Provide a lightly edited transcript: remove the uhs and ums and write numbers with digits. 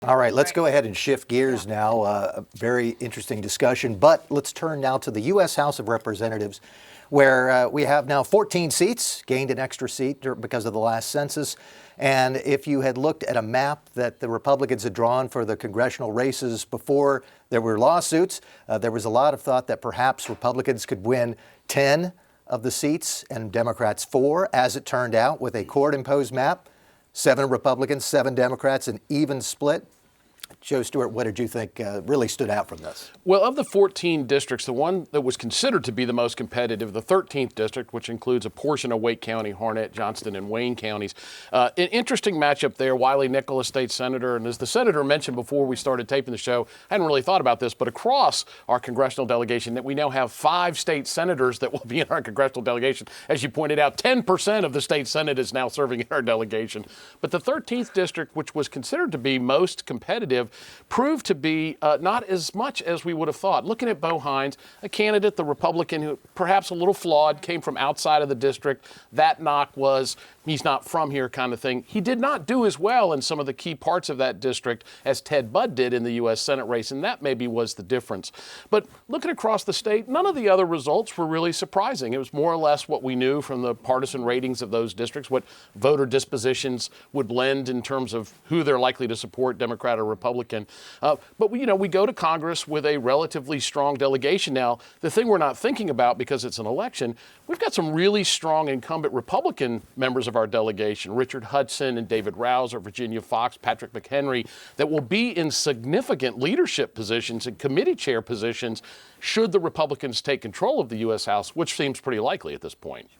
All right, let's go ahead and shift gears now. A very interesting discussion, but let's turn now to the U.S. House of Representatives, where we have now 14 seats, gained an extra seat because of the last census. And if you had looked at a map that the Republicans had drawn for the congressional races before there were lawsuits, there was a lot of thought that perhaps Republicans could win 10 of the seats and Democrats 4. As it turned out, with a court-imposed map, 7 Republicans, 7 Democrats, an even split. Joe Stewart, what did you think really stood out from this? Well, of the 14 districts, the one that was considered to be the most competitive, the 13th district, which includes a portion of Wake County, Harnett, Johnston, and Wayne counties. An interesting matchup there. Wiley Nicholas, state senator, and as the senator mentioned before we started taping the show, I hadn't really thought about this, but across our congressional delegation, that we now have 5 state senators that will be in our congressional delegation. As you pointed out, 10% of the state senate is now serving in our delegation. But the 13th district, which was considered to be most competitive, proved to be not as much as we would have thought. Looking at Bo Hines, a candidate, the Republican, who perhaps a little flawed, came from outside of the district. That knock was he's not from here kind of thing. He did not do as well in some of the key parts of that district as Ted Budd did in the U.S. Senate race, and that maybe was the difference. But looking across the state, none of the other results were really surprising. It was more or less what we knew from the partisan ratings of those districts, what voter dispositions would lend in terms of who they're likely to support, Democrat or Republican. But we go to Congress with a relatively strong delegation now. The thing we're not thinking about, because it's an election, we've got some really strong incumbent Republican members of our delegation, Richard Hudson and David Rouse, or Virginia Fox, Patrick McHenry, that will be in significant leadership positions and committee chair positions should the Republicans take control of the U.S. House, which seems pretty likely at this point.